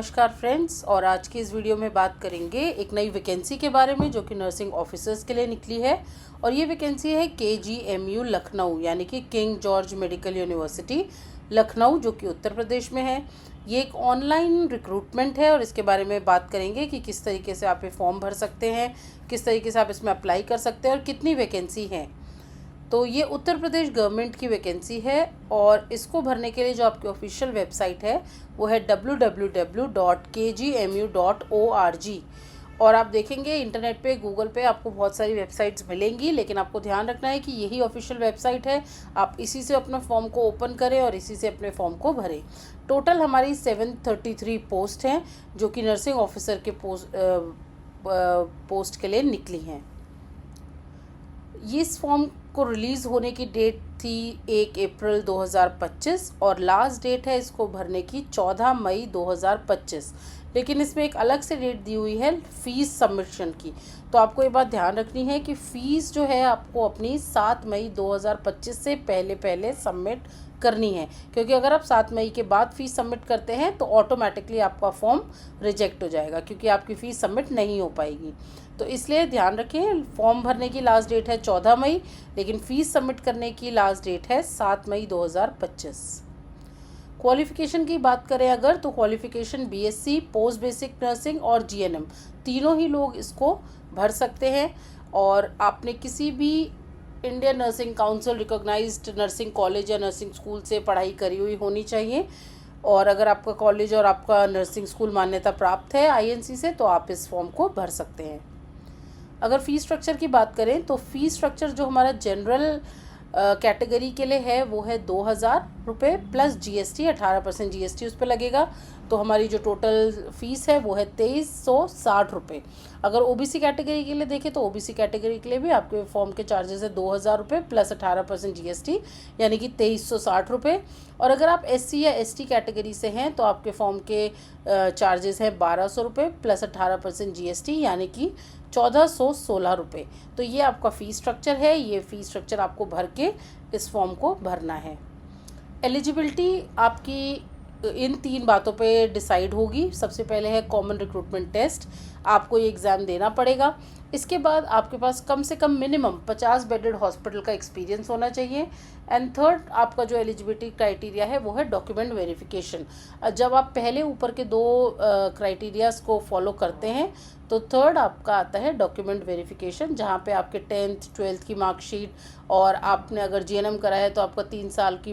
नमस्कार फ्रेंड्स, और आज की इस वीडियो में बात करेंगे एक नई वैकेंसी के बारे में जो कि नर्सिंग ऑफिसर्स के लिए निकली है। और ये वैकेंसी है KGMU लखनऊ, यानी कि king George medical university Lucknow, जो कि उत्तर प्रदेश में है। ये एक ऑनलाइन रिक्रूटमेंट है और इसके बारे में बात करेंगे कि किस तरीके से आप ये फॉर्म भर सकते हैं, किस तरीके से आप इसमें अप्लाई कर सकते हैं और कितनी वैकेंसी है। तो ये उत्तर प्रदेश गवर्नमेंट की वैकेंसी है और इसको भरने के लिए जो आपकी ऑफिशियल वेबसाइट है वो है www.kgmu.org। और आप देखेंगे इंटरनेट पे, गूगल पे आपको बहुत सारी वेबसाइट्स मिलेंगी, लेकिन आपको ध्यान रखना है कि यही ऑफिशियल वेबसाइट है। आप इसी से अपना फॉर्म को ओपन करें और इसी से अपने फॉर्म को भरें। टोटल हमारी 733 पोस्ट हैं जो कि नर्सिंग ऑफिसर के पोस्ट के लिए निकली हैं। इस फॉर्म को रिलीज़ होने की डेट थी 1 अप्रैल 2025 और लास्ट डेट है इसको भरने की 14 मई 2025। लेकिन इसमें एक अलग से डेट दी हुई है फ़ीस सबमिशन की। तो आपको ये बात ध्यान रखनी है कि फ़ीस जो है आपको अपनी 7 मई 2025 से पहले सबमिट करनी है, क्योंकि अगर आप 7 मई के बाद फ़ीस सबमिट करते हैं तो ऑटोमेटिकली आपका फॉर्म रिजेक्ट हो जाएगा, क्योंकि आपकी फ़ीस सबमिट नहीं हो पाएगी। तो इसलिए ध्यान रखें, फॉर्म भरने की लास्ट डेट है 14 मई, लेकिन फ़ीस सबमिट करने की लास्ट डेट है 7 मई 2025। क्वालिफ़िकेशन की बात करें अगर, तो qualification BSc, post basic nursing और GNM तीनों ही लोग इसको भर सकते हैं। और आपने किसी भी Indian nursing council recognised nursing college या नर्सिंग स्कूल से पढ़ाई करी हुई होनी चाहिए। और अगर आपका कॉलेज और आपका नर्सिंग स्कूल मान्यता प्राप्त है INC से, तो आप इस फॉर्म को भर सकते हैं। अगर फ़ीस स्ट्रक्चर की बात करें तो फ़ीस स्ट्रक्चर जो हमारा जनरल कैटेगरी के लिए है वो है 2000 रुपये प्लस GST, 18% GST उस पर लगेगा। तो हमारी जो टोटल फ़ीस है वो है 2360 रुपये। अगर OBC कैटेगरी के लिए देखें तो OBC कैटेगरी के लिए भी आपके फॉर्म के चार्जेस है 2000 रुपये प्लस 18% GST, यानी कि 2360 रुपये। और अगर आप SC या ST कैटेगरी से हैं तो आपके फॉर्म के चार्जेस हैं 1200 रुपये प्लस 18% GST, यानी कि 1416 रुपये। तो ये आपका फ़ीस स्ट्रक्चर है। ये फ़ीस स्ट्रक्चर आपको भर के इस फॉर्म को भरना है। एलिजिबिलिटी आपकी इन 3 बातों पे डिसाइड होगी। सबसे पहले है कॉमन रिक्रूटमेंट टेस्ट, आपको ये एग्ज़ाम देना पड़ेगा। इसके बाद आपके पास कम से कम मिनिमम 50 बेडेड हॉस्पिटल का एक्सपीरियंस होना चाहिए। एंड थर्ड, आपका जो एलिजिबिलिटी क्राइटेरिया है वो है डॉक्यूमेंट वेरिफिकेशन। जब आप पहले ऊपर के 2 क्राइटेरियाज़ को फॉलो करते हैं तो थर्ड आपका आता है डॉक्यूमेंट वेरिफिकेशन, जहाँ पे आपके 10th 12th की मार्कशीट, और आपने अगर GNM करा है तो आपका 3 साल की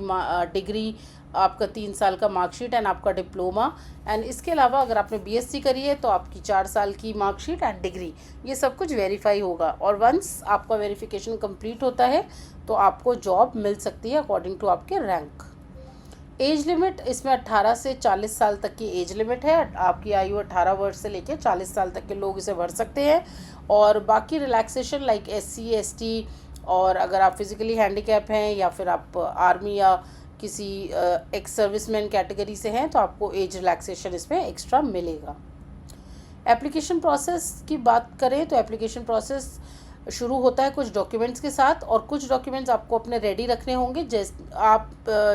डिग्री, आपका 3 साल का मार्कशीट एंड आपका डिप्लोमा। एंड इसके अलावा अगर आपने BSc करी है तो आपकी 4 साल की मार्कशीट एंड डिग्री, ये सब कुछ वेरीफाई होगा। और वंस आपका वेरिफिकेशन कंप्लीट होता है तो आपको जॉब मिल सकती है अकॉर्डिंग टू आपके रैंक। एज लिमिट इसमें 18 से 40 साल तक की एज लिमिट है। आपकी आयु 18 वर्ष से लेकर 40 साल तक के लोग इसे भर सकते हैं। और बाकी रिलैक्सेशन लाइक SC ST, और अगर आप फिज़िकली हैंडीकैप हैं या फिर आप आर्मी या किसी एक्स सर्विसमैन कैटेगरी से हैं तो आपको एज रिलैक्सेशन इसमें एक्स्ट्रा मिलेगा। एप्लीकेशन प्रोसेस की बात करें तो एप्लीकेशन प्रोसेस शुरू होता है कुछ डॉक्यूमेंट्स के साथ, और कुछ डॉक्यूमेंट्स आपको अपने रेडी रखने होंगे। आप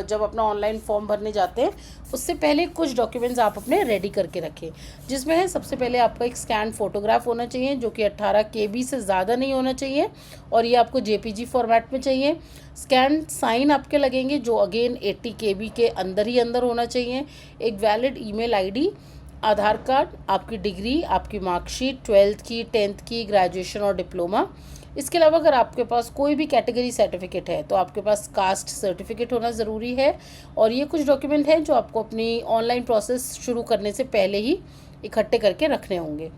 जब अपना ऑनलाइन फॉर्म भरने जाते हैं उससे पहले कुछ डॉक्यूमेंट्स आप अपने रेडी करके रखें, जिसमें है सबसे पहले आपका एक स्कैन फ़ोटोग्राफ होना चाहिए जो कि 18 KB से ज़्यादा नहीं होना चाहिए, और ये आपको JPG फॉर्मेट में चाहिए। स्कैन साइन आपके लगेंगे जो अगेन 80 KB के अंदर ही अंदर होना चाहिए। एक वैलिड ईमेल ID, आधार कार्ड, आपकी डिग्री, आपकी मार्कशीट 12th की, 10th की, ग्रेजुएशन और डिप्लोमा। इसके अलावा अगर आपके पास कोई भी कैटेगरी सर्टिफिकेट है तो आपके पास कास्ट सर्टिफिकेट होना ज़रूरी है। और ये कुछ डॉक्यूमेंट हैं जो आपको अपनी ऑनलाइन प्रोसेस शुरू करने से पहले ही इकट्ठे करके रखने होंगे।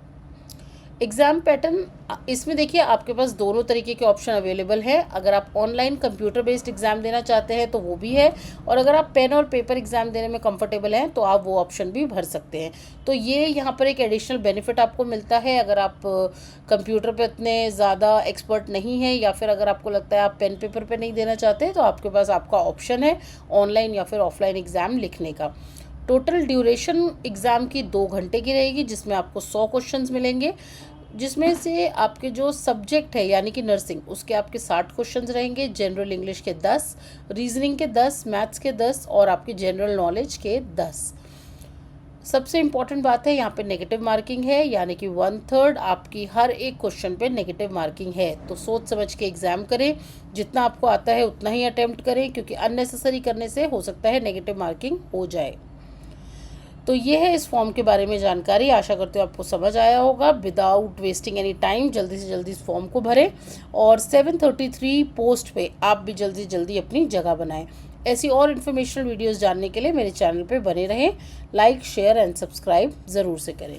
एग्ज़ाम पैटर्न, इसमें देखिए आपके पास दोनों तरीके के ऑप्शन अवेलेबल हैं। अगर आप ऑनलाइन कंप्यूटर बेस्ड एग्ज़ाम देना चाहते हैं तो वो भी है, और अगर आप पेन और पेपर एग्ज़ाम देने में कंफर्टेबल हैं तो आप वो ऑप्शन भी भर सकते हैं। तो ये यहाँ पर एक एडिशनल बेनिफिट आपको मिलता है अगर आप कंप्यूटर पे इतने ज़्यादा एक्सपर्ट नहीं हैं, या फिर अगर आपको लगता है आप पेन पेपर पे नहीं देना चाहते तो आपके पास आपका ऑप्शन है ऑनलाइन या फिर ऑफलाइन एग्ज़ाम लिखने का। टोटल ड्यूरेशन एग्ज़ाम की 2 घंटे की रहेगी, जिसमें आपको 100 क्वेश्चंस मिलेंगे, जिसमें से आपके जो सब्जेक्ट है यानी कि नर्सिंग उसके आपके 60 क्वेश्चंस रहेंगे, जनरल इंग्लिश के 10, रीजनिंग के 10, मैथ्स के 10 और आपके जनरल नॉलेज के 10। सबसे इम्पॉर्टेंट बात है यहाँ पे नेगेटिव मार्किंग है, यानी कि 1/3 आपकी हर एक क्वेश्चन पे नेगेटिव मार्किंग है। तो सोच समझ के एग्ज़ाम करें, जितना आपको आता है उतना ही अटेम्प्ट करें, क्योंकि अननेसेसरी करने से हो सकता है नेगेटिव मार्किंग हो जाए। तो ये है इस फॉर्म के बारे में जानकारी। आशा करते हो आपको समझ आया होगा। विदाउट वेस्टिंग एनी टाइम जल्दी से जल्दी इस फॉर्म को भरें और 733 पोस्ट पे आप भी जल्दी से जल्दी अपनी जगह बनाएं। ऐसी और इन्फॉर्मेशनल वीडियोस जानने के लिए मेरे चैनल पे बने रहें। लाइक, शेयर एंड सब्सक्राइब ज़रूर से करें।